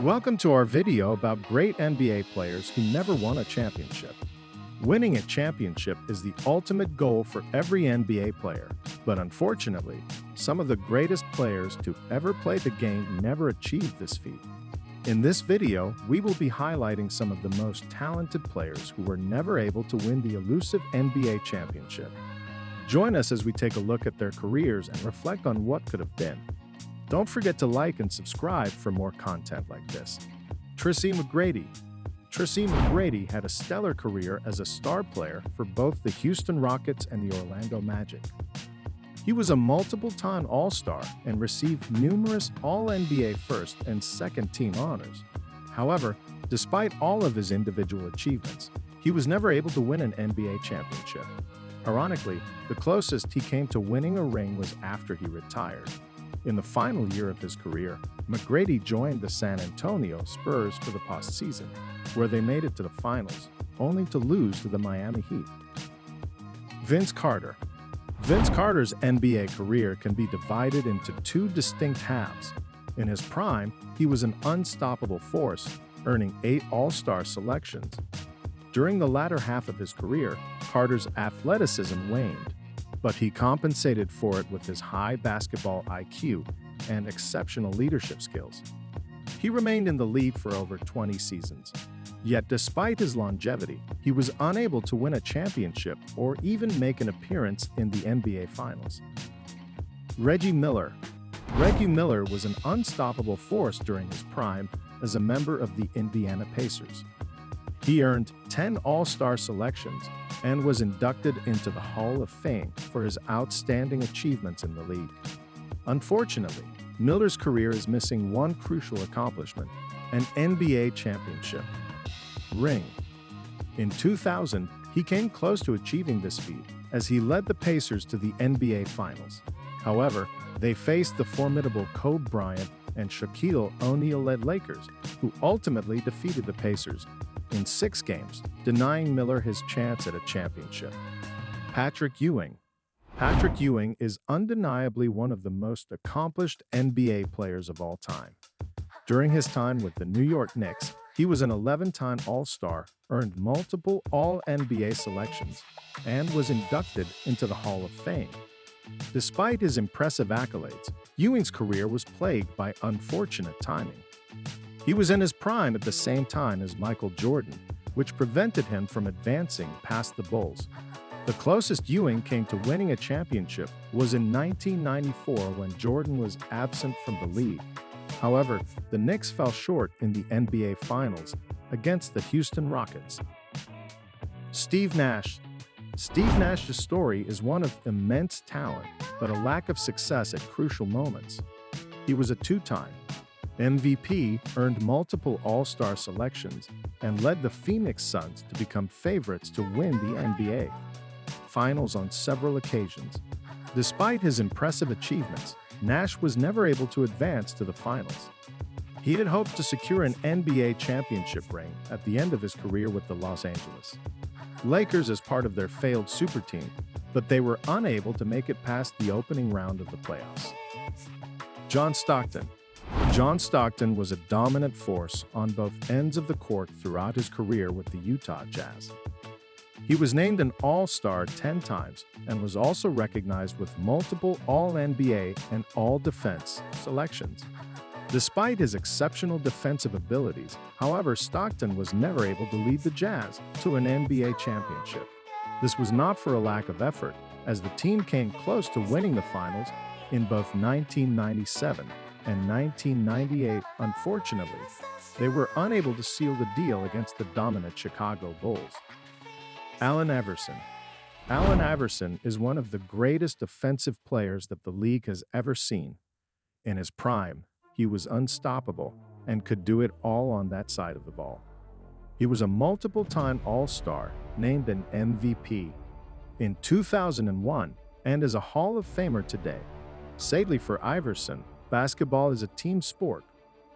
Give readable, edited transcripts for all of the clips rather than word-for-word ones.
Welcome to our video about great NBA players who never won a championship. Winning a championship is the ultimate goal for every NBA player, but unfortunately, some of the greatest players to ever play the game never achieved this feat. In this video, we will be highlighting some of the most talented players who were never able to win the elusive NBA championship. Join us as we take a look at their careers and reflect on what could have been. Don't forget to like and subscribe for more content like this. Tracy McGrady. Tracy McGrady had a stellar career as a star player for both the Houston Rockets and the Orlando Magic. He was a multiple-time All-Star and received numerous All-NBA first and second-team honors. However, despite all of his individual achievements, he was never able to win an NBA championship. Ironically, the closest he came to winning a ring was after he retired. In the final year of his career, McGrady joined the San Antonio Spurs for the postseason, where they made it to the finals, only to lose to the Miami Heat. Vince Carter. Vince Carter's NBA career can be divided into two distinct halves. In his prime, he was an unstoppable force, earning 8 All-Star selections. During the latter half of his career, Carter's athleticism waned, but he compensated for it with his high basketball IQ and exceptional leadership skills. He remained in the league for over 20 seasons. Yet despite his longevity, he was unable to win a championship or even make an appearance in the NBA Finals. Reggie Miller. Reggie Miller was an unstoppable force during his prime as a member of the Indiana Pacers. He earned 10 All-Star selections and was inducted into the Hall of Fame for his outstanding achievements in the league. Unfortunately, Miller's career is missing one crucial accomplishment, an NBA championship ring. In 2000, he came close to achieving this feat as he led the Pacers to the NBA Finals. However, they faced the formidable Kobe Bryant and Shaquille O'Neal-led Lakers, who ultimately defeated the Pacers in 6 games, denying Miller his chance at a championship. Patrick Ewing. Patrick Ewing is undeniably one of the most accomplished NBA players of all time. During his time with the New York Knicks, he was an 11-time All-Star, earned multiple All-NBA selections, and was inducted into the Hall of Fame. Despite his impressive accolades, Ewing's career was plagued by unfortunate timing. He was in his prime at the same time as Michael Jordan, which prevented him from advancing past the Bulls. The closest Ewing came to winning a championship was in 1994 when Jordan was absent from the league. However, the Knicks fell short in the NBA Finals against the Houston Rockets. Steve Nash. Steve Nash's story is one of immense talent, but a lack of success at crucial moments. He was a 2-time MVP, earned multiple All-Star selections, and led the Phoenix Suns to become favorites to win the NBA Finals on several occasions. Despite his impressive achievements, Nash was never able to advance to the finals. He had hoped to secure an NBA championship ring at the end of his career with the Los Angeles Lakers as part of their failed super team, but they were unable to make it past the opening round of the playoffs. John Stockton. John Stockton was a dominant force on both ends of the court throughout his career with the Utah Jazz. He was named an All-Star 10 times and was also recognized with multiple All-NBA and All-Defense selections. Despite his exceptional defensive abilities, however, Stockton was never able to lead the Jazz to an NBA championship. This was not for a lack of effort, as the team came close to winning the finals in both 1997 and 1998. Unfortunately, they were unable to seal the deal against the dominant Chicago Bulls. Allen Iverson. Allen Iverson is one of the greatest defensive players that the league has ever seen. In his prime, he was unstoppable and could do it all on that side of the ball. He was a multiple-time All-Star, named an MVP in 2001, and is a Hall of Famer today. Sadly for Iverson, basketball is a team sport.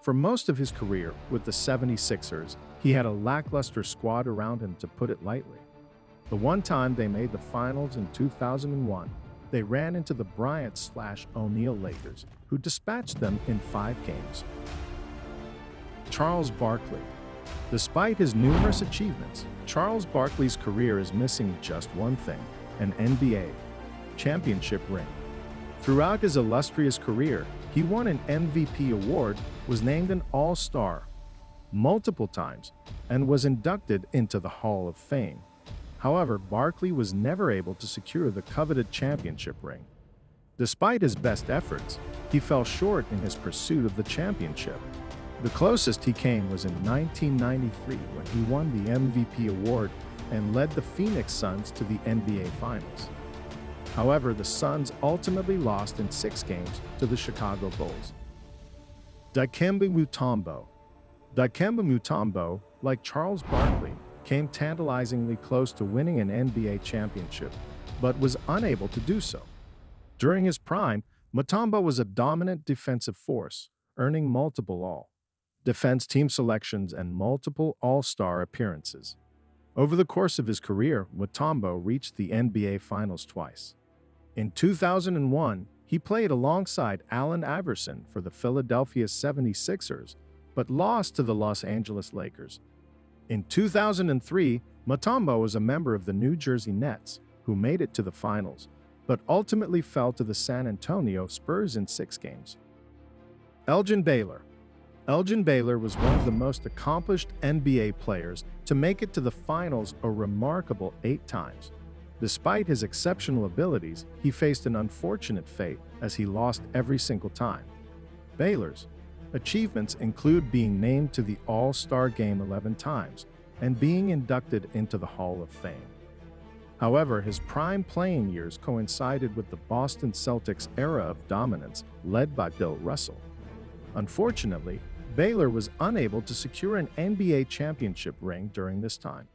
For most of his career with the 76ers, he had a lackluster squad around him, to put it lightly. The one time they made the finals in 2001, they ran into the Bryant/O'Neal Lakers, who dispatched them in 5 games. Charles Barkley. Despite his numerous achievements, Charles Barkley's career is missing just one thing: an NBA championship ring. Throughout his illustrious career, he won an MVP award, was named an All-Star multiple times, and was inducted into the Hall of Fame. However, Barkley was never able to secure the coveted championship ring. Despite his best efforts, he fell short in his pursuit of the championship. The closest he came was in 1993 when he won the MVP award and led the Phoenix Suns to the NBA Finals. However, the Suns ultimately lost in 6 games to the Chicago Bulls. Dikembe Mutombo. Dikembe Mutombo, like Charles Barkley, came tantalizingly close to winning an NBA championship, but was unable to do so. During his prime, Mutombo was a dominant defensive force, earning multiple All-Defense team selections and multiple All-Star appearances. Over the course of his career, Mutombo reached the NBA Finals twice. In 2001, he played alongside Allen Iverson for the Philadelphia 76ers, but lost to the Los Angeles Lakers. In 2003, Mutombo was a member of the New Jersey Nets, who made it to the finals, but ultimately fell to the San Antonio Spurs in 6 games. Elgin Baylor. Elgin Baylor was one of the most accomplished NBA players to make it to the finals a remarkable 8 times. Despite his exceptional abilities, he faced an unfortunate fate as he lost every single time. Baylor's achievements include being named to the All-Star Game 11 times and being inducted into the Hall of Fame. However, his prime playing years coincided with the Boston Celtics era of dominance led by Bill Russell. Unfortunately, Baylor was unable to secure an NBA championship ring during this time.